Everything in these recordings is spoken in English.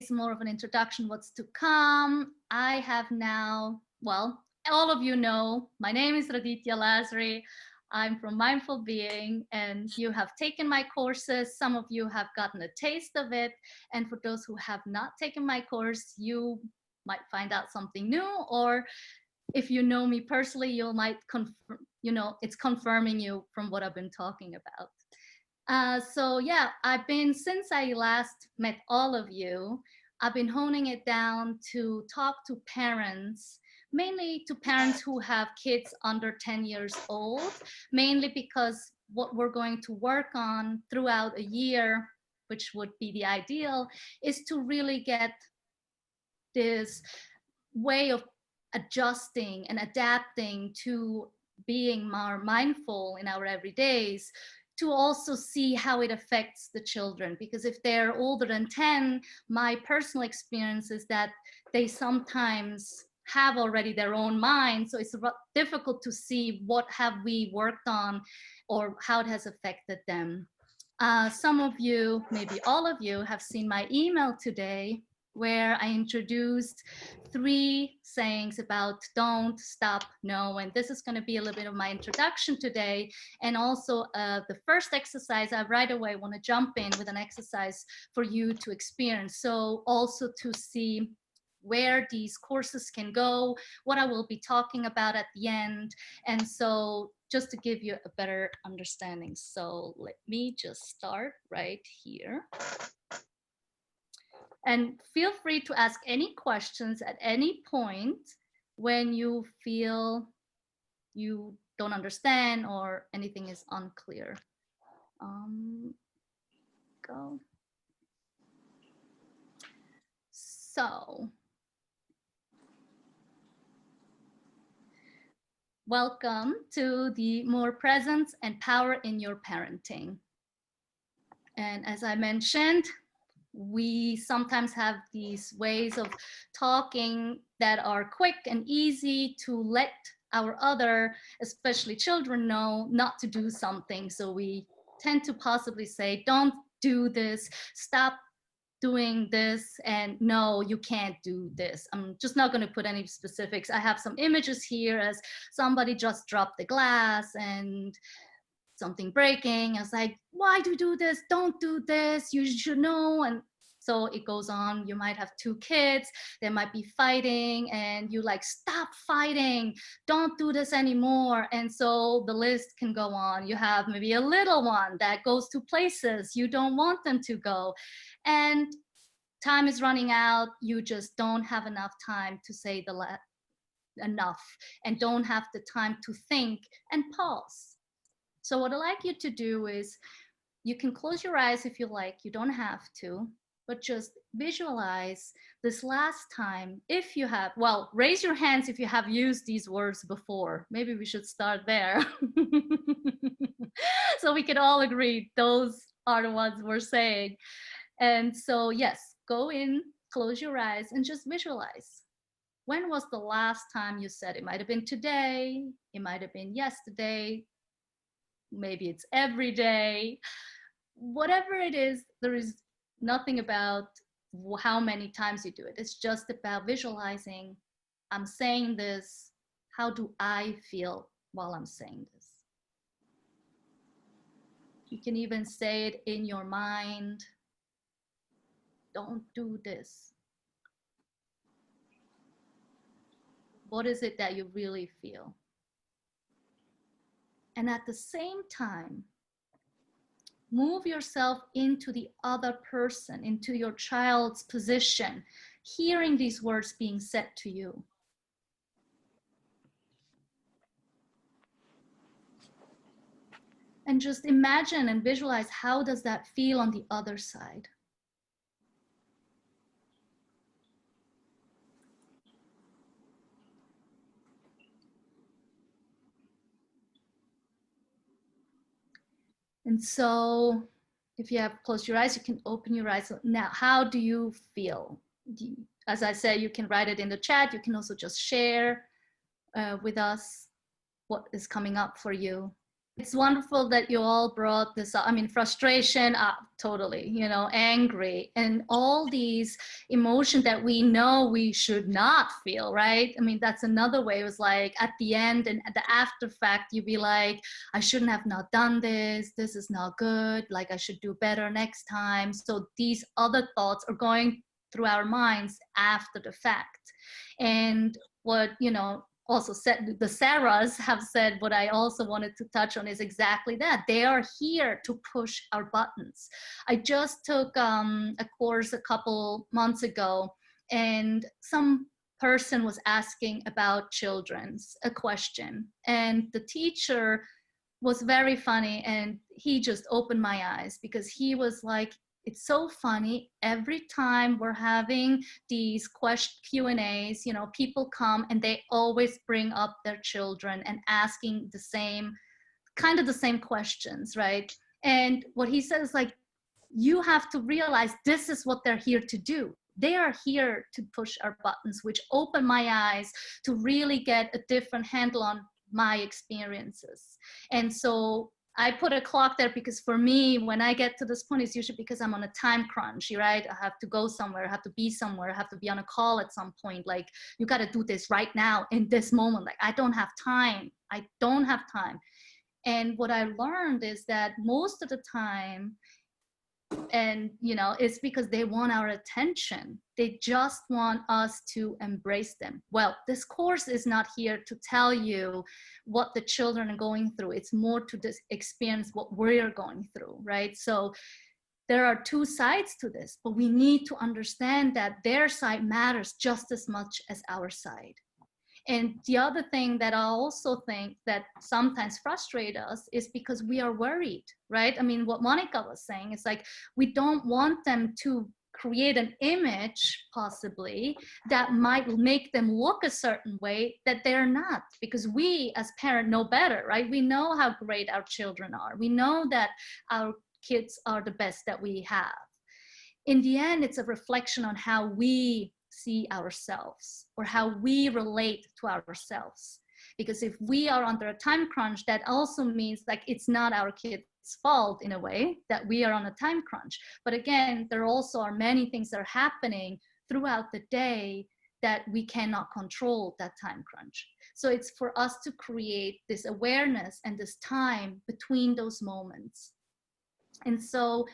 it's more of an introduction, what's to come. I have now, well, all of you know, my name is Raditya Lazari. I'm from Mindful Being, and you have taken my courses. Some of you have gotten a taste of it. And for those who have not taken my course, you might find out something new, or if you know me personally, you might confirm, you know, it's confirming you from what I've been talking about. So yeah, since I last met all of you, I've been honing it down to talk to parents, mainly to parents who have kids under 10 years old, mainly because what we're going to work on throughout a year, which would be the ideal, is to really get this way of adjusting and adapting to being more mindful in our everydays, to also see how it affects the children. Because if they're older than 10, my personal experience is that they sometimes have already their own mind, so it's difficult to see what have we worked on or how it has affected them. Some of you, maybe all of you, have seen my email today, where I introduced 3 sayings about don't, stop, no. And this is going to be a little bit of my introduction today. And also the first exercise, I right away want to jump in with an exercise for you to experience. So also to see where these courses can go, what I will be talking about at the end. And so just to give you a better understanding. So let me just start right here. And feel free to ask any questions at any point when you feel you don't understand or anything is unclear. Go. So, welcome to the More Presence and Power in Your Parenting. And as I mentioned, we sometimes have these ways of talking that are quick and easy to let our other, especially children, know not to do something. So we tend to possibly say, don't do this, stop doing this, and no, you can't do this. I'm just not going to put any specifics. I have some images here as somebody just dropped the glass and something breaking. I was like, why do you do this? Don't do this. You should know. And so it goes on. You might have 2 kids. They might be fighting and you like, stop fighting. Don't do this anymore. And so the list can go on. You have maybe a little one that goes to places you don't want them to go. And time is running out. You just don't have enough time to say enough and don't have the time to think and pause. So what I'd like you to do is, you can close your eyes if you like, you don't have to, but just visualize this last time. If you have, well, raise your hands if you have used these words before. Maybe we should start there. So we can all agree those are the ones we're saying. And so yes, go in, close your eyes and just visualize. When was the last time you said it? It might have been today, it might have been yesterday, maybe it's every day. Whatever it is, there is nothing about how many times you do it. It's just about visualizing, I'm saying this, how do I feel while I'm saying this? You can even say it in your mind. Don't do this. What is it that you really feel? And at the same time, move yourself into the other person, into your child's position, hearing these words being said to you. And just imagine and visualize, how does that feel on the other side? And so if you have closed your eyes, you can open your eyes. Now, how do you feel? As I said, you can write it in the chat. You can also just share with us what is coming up for you. It's wonderful that you all brought this up. I mean, frustration, totally, you know, angry, and all these emotions that we know we should not feel, right? I mean, that's another way. It was like at the end and at the after fact, you'd be like, I shouldn't have not done this. This is not good. Like, I should do better next time. So these other thoughts are going through our minds after the fact. And what, you know, also said, the Sarahs have said, what I also wanted to touch on is exactly that. They are here to push our buttons. I just took a course a couple months ago, and some person was asking about children's a question, and the teacher was very funny, and he just opened my eyes, because he was like, it's so funny, every time we're having these Q&As, you know, people come and they always bring up their children and asking the same kind of the same questions, right? And what he says is like, you have to realize this is what they're here to do. They are here to push our buttons, which opened my eyes to really get a different handle on my experiences. And so I put a clock there, because for me, when I get to this point, it's usually because I'm on a time crunch, right? I have to go somewhere, I have to be somewhere, I have to be on a call at some point. Like, you got to do this right now in this moment. Like, I don't have time. I don't have time. And what I learned is that most of the time, and you know, it's because they want our attention. They just want us to embrace them. Well, this course is not here to tell you what the children are going through. It's more to just experience what we're going through, right? So there are two sides to this, but we need to understand that their side matters just as much as our side. And the other thing that I also think that sometimes frustrates us is because we are worried, right? I mean, what Monica was saying is like, we don't want them to create an image, possibly, that might make them look a certain way that they're not, because we as parents know better, right? We know how great our children are. We know that our kids are the best that we have. In the end, it's a reflection on how we see ourselves or how we relate to ourselves. Because if we are under a time crunch, that also means like it's not our kids' fault in a way that we are on a time crunch. But again, there also are many things that are happening throughout the day that we cannot control that time crunch. So it's for us to create this awareness and this time between those moments. And so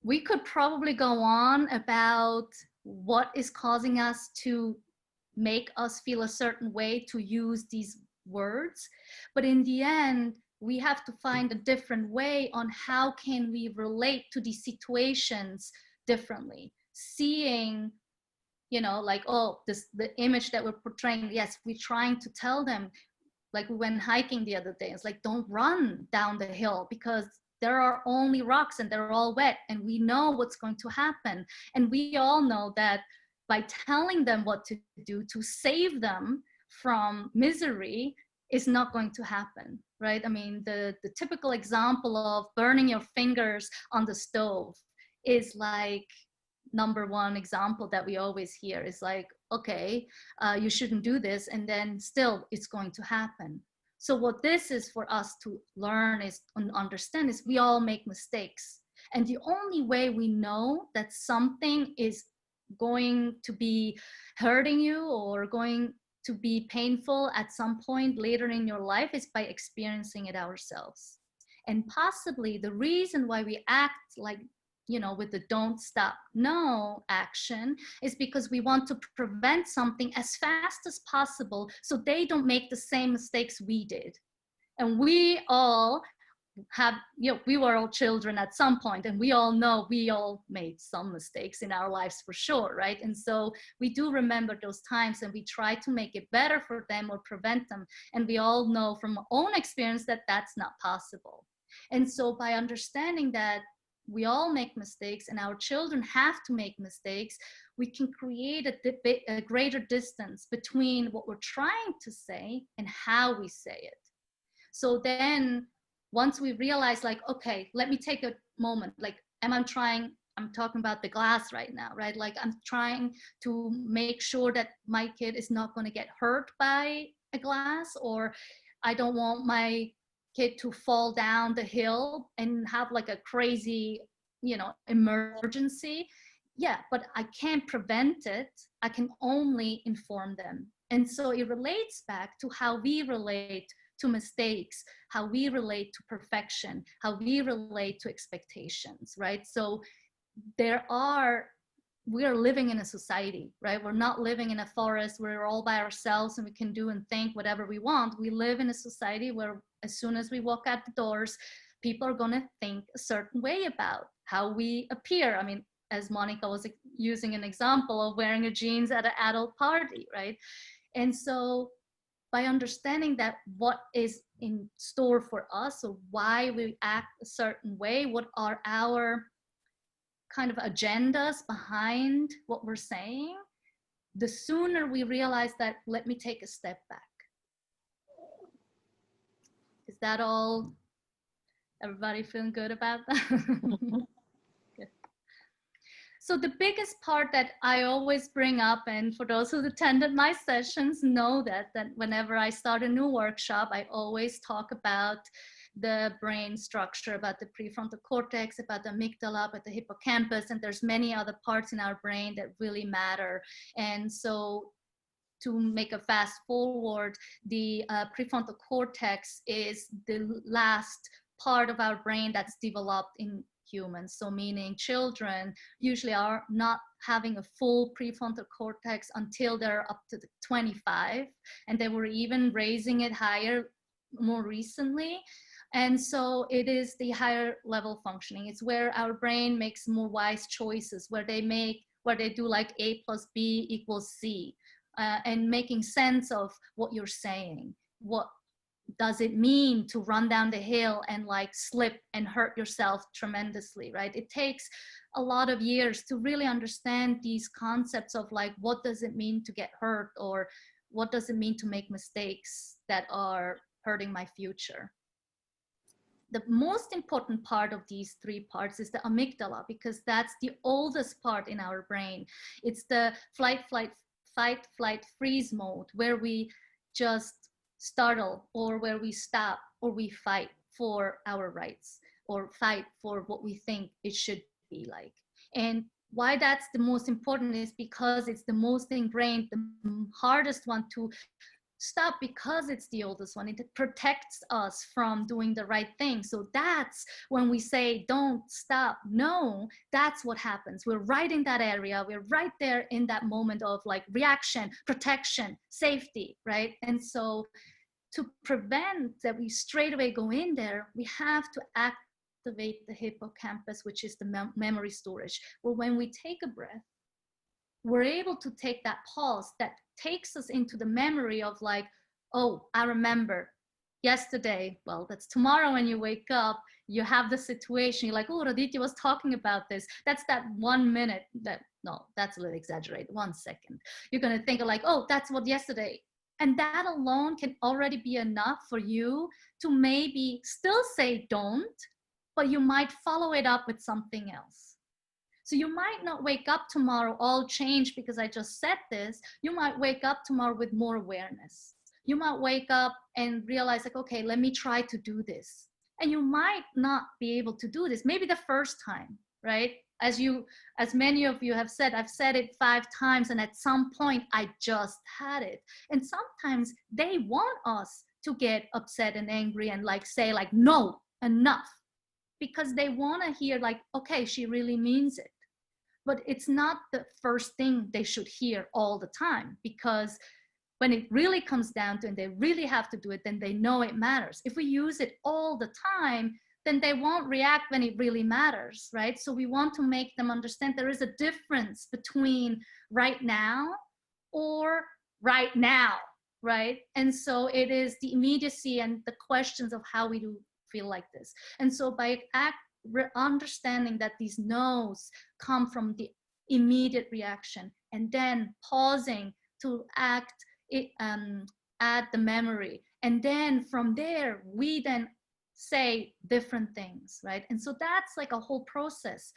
we could probably go on about what is causing us to make us feel a certain way to use these words. But in the end, we have to find a different way on how can we relate to these situations differently. Seeing, you know, like, oh, the image that we're portraying, yes, we're trying to tell them, like we went hiking the other day, it's like, don't run down the hill because there are only rocks and they're all wet, and we know what's going to happen. And we all know that by telling them what to do to save them from misery is not going to happen, right? I mean, the typical example of burning your fingers on the stove is like number one example that we always hear is like, okay, you shouldn't do this, and then still it's going to happen. So what this is for us to learn is and understand is we all make mistakes. And the only way we know that something is going to be hurting you or going to be painful at some point later in your life is by experiencing it ourselves. And possibly the reason why we act like, you know, with the don't stop no action is because we want to prevent something as fast as possible so they don't make the same mistakes we did. And we all have, you know, we were all children at some point, and we all know we all made some mistakes in our lives for sure, right? And so we do remember those times and we try to make it better for them or prevent them. And we all know from our own experience that that's not possible. And so by understanding that we all make mistakes and our children have to make mistakes, we can create a greater distance between what we're trying to say and how we say it. So then once we realize like, okay, let me take a moment, like, I'm talking about the glass right now, right? Like, I'm trying to make sure that my kid is not going to get hurt by a glass, or I don't want my kid to fall down the hill and have like a crazy, emergency. Yeah, but I can't prevent it. I can only inform them. And so it relates back to how we relate to mistakes, how we relate to perfection, how we relate to expectations, right? So we are living in a society, right? We're not living in a forest where we're all by ourselves and we can do and think whatever we want. We live in a society where as soon as we walk out the doors, people are going to think a certain way about how we appear. I mean, as Monica was using an example of wearing a jeans at an adult party, right? And so by understanding that what is in store for us, or why we act a certain way, what are our kind of agendas behind what we're saying, the sooner we realize that, let me take a step back. Is that all? Everybody feeling good about that? Good. So the biggest part that I always bring up, and for those who attended my sessions know that whenever I start a new workshop, I always talk about the brain structure, about the prefrontal cortex, about the amygdala, about the hippocampus, and there's many other parts in our brain that really matter. And so to make a fast forward, the prefrontal cortex is the last part of our brain that's developed in humans. So meaning children usually are not having a full prefrontal cortex until they're up to 25, and they were even raising it higher more recently. And so it is the higher level functioning. It's where our brain makes more wise choices, where they do like A plus B equals C, and making sense of what you're saying. What does it mean to run down the hill and like slip and hurt yourself tremendously, right? It takes a lot of years to really understand these concepts of like, what does it mean to get hurt, or what does it mean to make mistakes that are hurting my future. The most important part of these three parts is the amygdala, because that's the oldest part in our brain. It's the fight, flight, freeze mode, where we just startle, or where we stop, or we fight for our rights, or fight for what we think it should be like. And why that's the most important is because it's the most ingrained, the hardest one to stop, because it's the oldest one. It protects us from doing the right thing. So that's when we say don't stop, no, that's what happens. We're right in that area. We're right there in that moment of like reaction, protection, safety, right? And so to prevent that we straight away go in there, we have to activate the hippocampus, which is the memory storage. Well, when we take a breath, we're able to take that pause that takes us into the memory of like, oh, I remember yesterday. Well, that's tomorrow when you wake up, you have the situation. You're like, oh, Raditya was talking about this. That's that 1 minute. No, that's a little exaggerated. 1 second. You're going to think of like, oh, that's what yesterday. And that alone can already be enough for you to maybe still say don't, but you might follow it up with something else. So you might not wake up tomorrow all changed because I just said this. You might wake up tomorrow with more awareness. You might wake up and realize like, okay, let me try to do this. And you might not be able to do this, maybe the first time, right? As many of you have said, I've said it 5 times, and at some point I just had it. And sometimes they want us to get upset and angry and like say like, no, enough, because they want to hear like, okay, she really means it. But it's not the first thing they should hear all the time, because when it really comes down to it and they really have to do it, then they know it matters. If we use it all the time, then they won't react when it really matters, right? So we want to make them understand there is a difference between right now or right now, right? And so it is the immediacy and the questions of how we do feel like this. And so by understanding that these no's come from the immediate reaction, and then pausing to add the memory, and then from there we then say different things, right? And so that's like a whole process.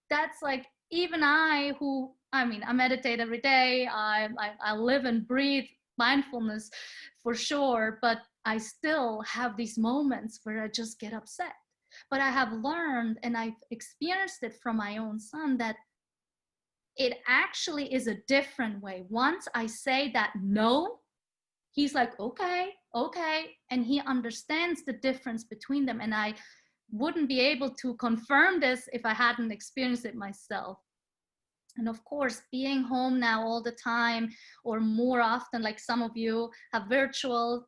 That's like, even I meditate every day. I live and breathe mindfulness for sure, but I still have these moments where I just get upset. But I have learned, and I've experienced it from my own son, that it actually is a different way. Once I say that no, he's like, okay, okay. And he understands the difference between them. And I wouldn't be able to confirm this if I hadn't experienced it myself. And of course, being home now all the time, or more often, like some of you have virtual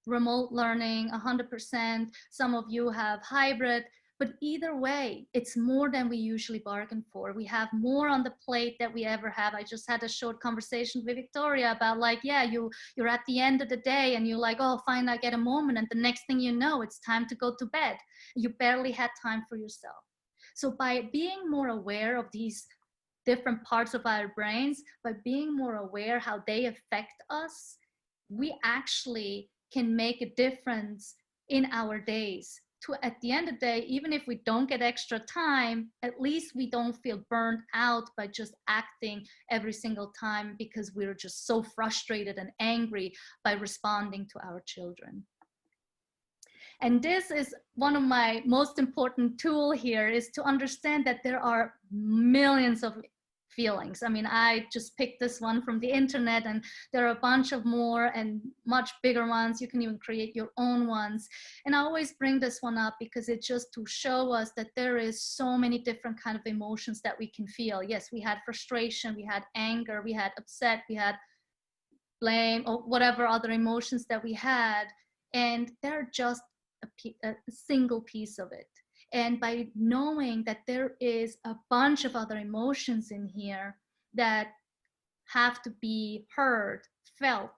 remote learning 100%, some of you have hybrid, but either way, it's more than we usually bargain for. We have more on the plate that we ever have. I just had a short conversation with Victoria about, like, yeah, you're at the end of the day and you're like, oh, fine, I get a moment. And the next thing you know, it's time to go to bed. You barely had time for yourself. So by being more aware of these different parts of our brains, by being more aware how they affect us, we actually can make a difference in our days. To, at the end of the day, even if we don't get extra time, at least we don't feel burned out by just acting every single time because we're just so frustrated and angry by responding to our children. And this is one of my most important tool here, is to understand that there are millions of feelings. I mean, I just picked this one from the internet, and there are a bunch of more and much bigger ones. You can even create your own ones. And I always bring this one up because it's just to show us that there is so many different kind of emotions that we can feel. Yes, we had frustration, we had anger, we had upset, we had blame, or whatever other emotions that we had. And they're just a single piece of it. And by knowing that there is a bunch of other emotions in here that have to be heard, felt,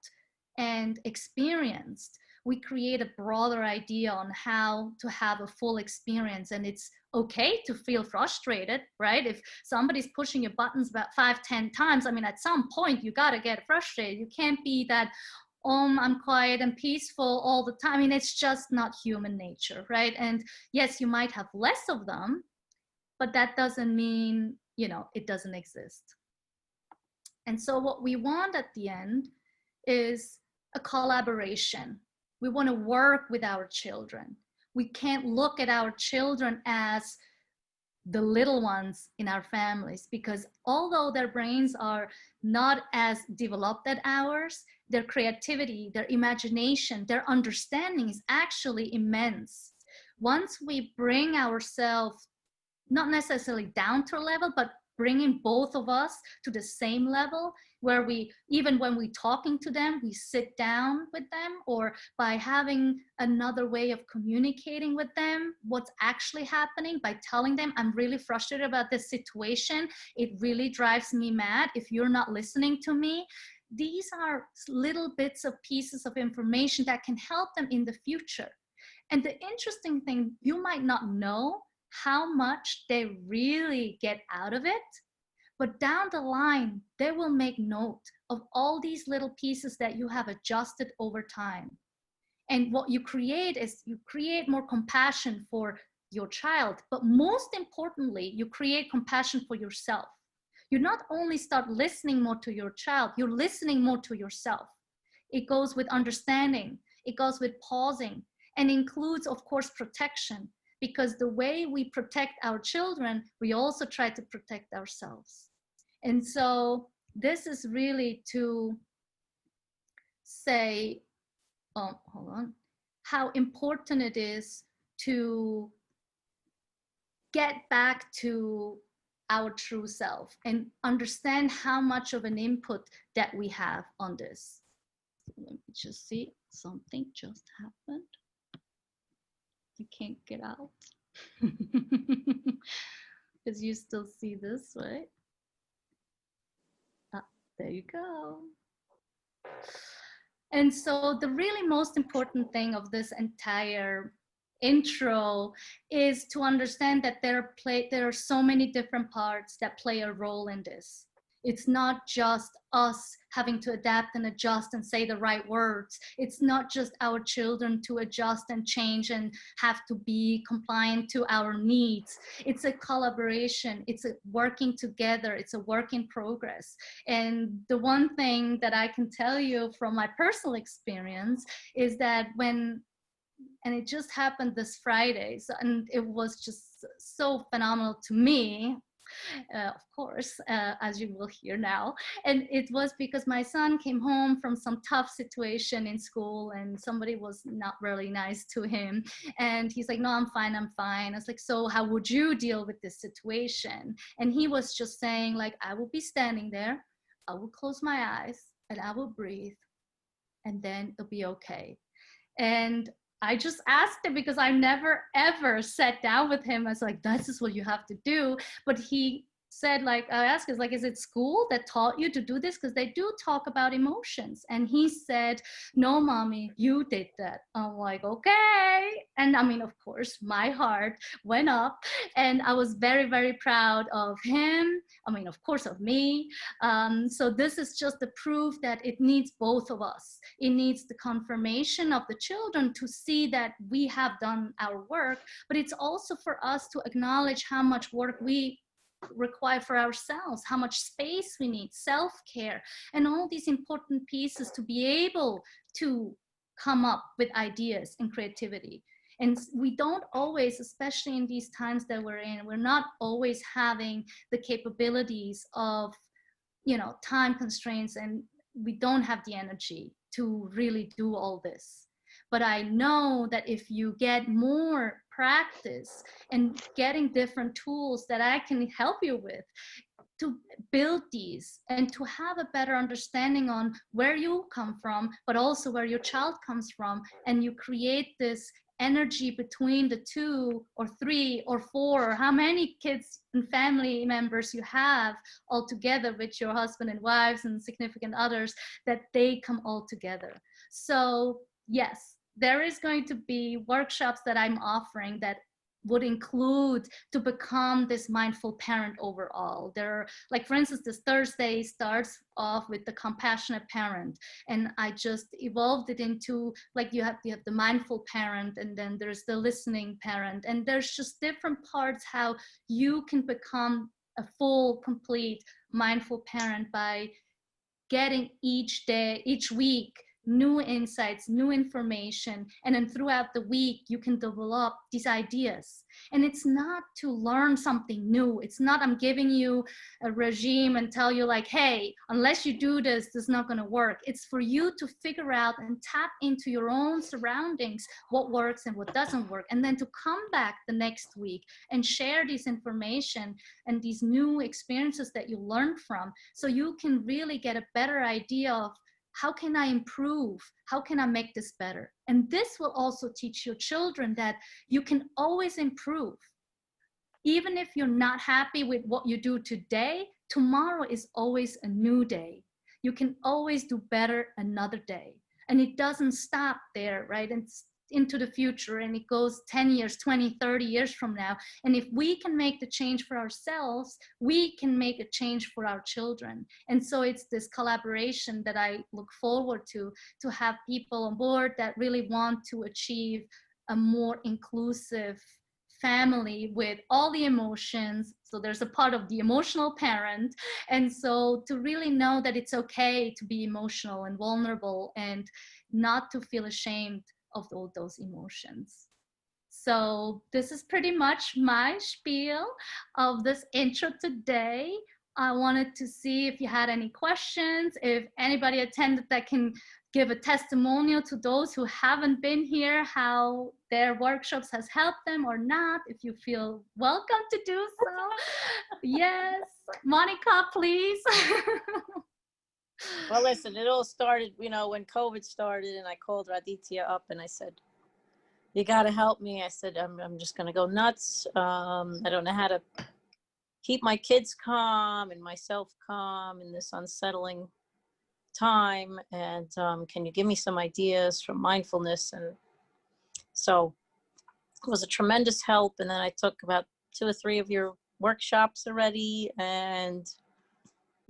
and experienced, we create a broader idea on how to have a full experience. And it's okay to feel frustrated, right? If somebody's pushing your buttons about 5-10 times, I mean, at some point you got to get frustrated. You can't be that, I'm quiet and peaceful all the time. I mean, it's just not human nature, right? And yes, you might have less of them, but that doesn't mean, you know, it doesn't exist. And so what we want at the end is a collaboration. We want to work with our children. We can't look at our children as the little ones in our families, because although their brains are not as developed as ours, their creativity, their imagination, their understanding is actually immense. Once we bring ourselves not necessarily down to a level, but bringing both of us to the same level, where we, even when we're talking to them, we sit down with them, or by having another way of communicating with them what's actually happening, by telling them, I'm really frustrated about this situation, it really drives me mad if you're not listening to me. These are little bits of pieces of information that can help them in the future. And the interesting thing, you might not know how much they really get out of it, but down the line, they will make note of all these little pieces that you have adjusted over time. And what you create is, you create more compassion for your child, but most importantly, you create compassion for yourself. You not only start listening more to your child, you're listening more to yourself. It goes with understanding, it goes with pausing, and includes, of course, protection. Because the way we protect our children, we also try to protect ourselves. And so this is really to say, hold on, how important it is to get back to our true self and understand how much of an input that we have on this. Let me just see, something just happened. You can't get out. Because you still see this, right? Ah, there you go. And so the really most important thing of this entire intro is to understand that there are so many different parts that play a role in this. It's not just us having to adapt and adjust and say the right words. It's not just our children to adjust and change and have to be compliant to our needs. It's a collaboration. It's a working together. It's a work in progress. And the one thing that I can tell you from my personal experience is that and it just happened this Friday, and it was just so phenomenal to me, of course, as you will hear now. And it was because my son came home from some tough situation in school and somebody was not really nice to him. And he's like, no, I'm fine, I'm fine. I was like, so how would you deal with this situation? And he was just saying, like, I will be standing there, I will close my eyes and I will breathe, and then it'll be okay. And I just asked him because I never ever sat down with him. I was like, this is what you have to do. But he said, like, I asked, is it school that taught you to do this? Because they do talk about emotions. And he said, no, mommy, you did that. I'm like, okay. And I mean, of course, my heart went up and I was very, very proud of him. I mean, of course, of me. So this is just the proof that it needs both of us. It needs the confirmation of the children to see that we have done our work, but it's also for us to acknowledge how much work we require for ourselves, how much space we need, self-care, and all these important pieces to be able to come up with ideas and creativity. And we don't always, especially in these times that we're in, we're not always having the capabilities of, you know, time constraints, and we don't have the energy to really do all this. But I know that if you get more practice and getting different tools that I can help you with to build these and to have a better understanding on where you come from, but also where your child comes from, and you create this energy between the 2 or 3 or 4 or how many kids and family members you have all together with your husband and wives and significant others, that they come all together. So yes, there is going to be workshops that I'm offering that would include to become this mindful parent overall. There are, like, for instance, this Thursday starts off with the compassionate parent, and I just evolved it into, like, you have the mindful parent, and then there's the listening parent, and there's just different parts how you can become a full, complete mindful parent by getting each day, each week, new insights, new information, and then throughout the week you can develop these ideas. And it's not to learn something new. It's not I'm giving you a regime and tell you, like, hey, unless you do this, this is not going to work. It's for you to figure out and tap into your own surroundings, what works and what doesn't work, and then to come back the next week and share this information and these new experiences that you learned from, so you can really get a better idea of, how can I improve? How can I make this better? And this will also teach your children that you can always improve. Even if you're not happy with what you do today, tomorrow is always a new day. You can always do better another day. And it doesn't stop there, right? It's into the future, and it goes 10 years, 20, 30 years from now. And if we can make the change for ourselves, we can make a change for our children. And so it's this collaboration that I look forward to have people on board that really want to achieve a more inclusive family with all the emotions. So there's a part of the emotional parent. And so to really know that it's okay to be emotional and vulnerable and not to feel ashamed of all those emotions. So this is pretty much my spiel of this intro today. I wanted to see if you had any questions, if anybody attended that can give a testimonial to those who haven't been here, how their workshops has helped them or not, if you feel welcome to do so. Yes, Monica, please. Well, listen, it all started, you know, when COVID started, and I called Raditya up and I said, you got to help me. I said, I'm just going to go nuts. I don't know how to keep my kids calm and myself calm in this unsettling time. And can you give me some ideas from mindfulness? And so it was a tremendous help. And then I took about 2 or 3 of your workshops already, and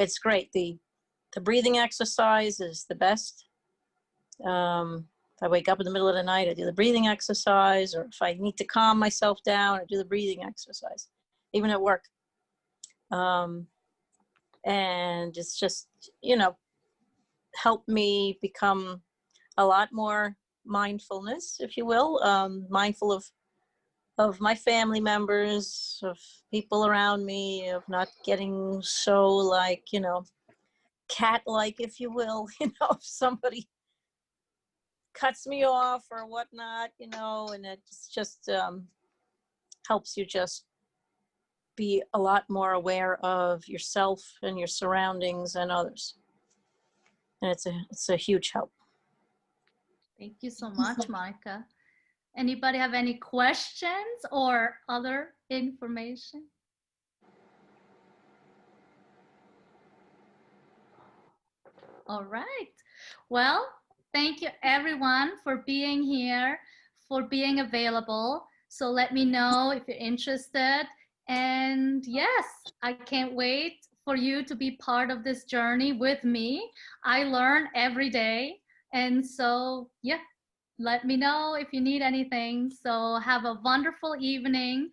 it's great. The breathing exercise is the best. If I wake up in the middle of the night, I do the breathing exercise, or if I need to calm myself down, I do the breathing exercise, even at work. And it's just, you know, helped me become a lot more mindfulness, if you will, mindful of my family members, of people around me, of not getting so, like, you know, cat-like, if you will, you know, if somebody cuts me off or whatnot, you know, and it just helps you just be a lot more aware of yourself and your surroundings and others. And it's a huge help. Thank you so much, Monica. Anybody have any questions or other information? All right. Well, thank you everyone for being here, for being available. So let me know if you're interested. And yes, I can't wait for you to be part of this journey with me. I learn every day. And so, yeah, let me know if you need anything. So have a wonderful evening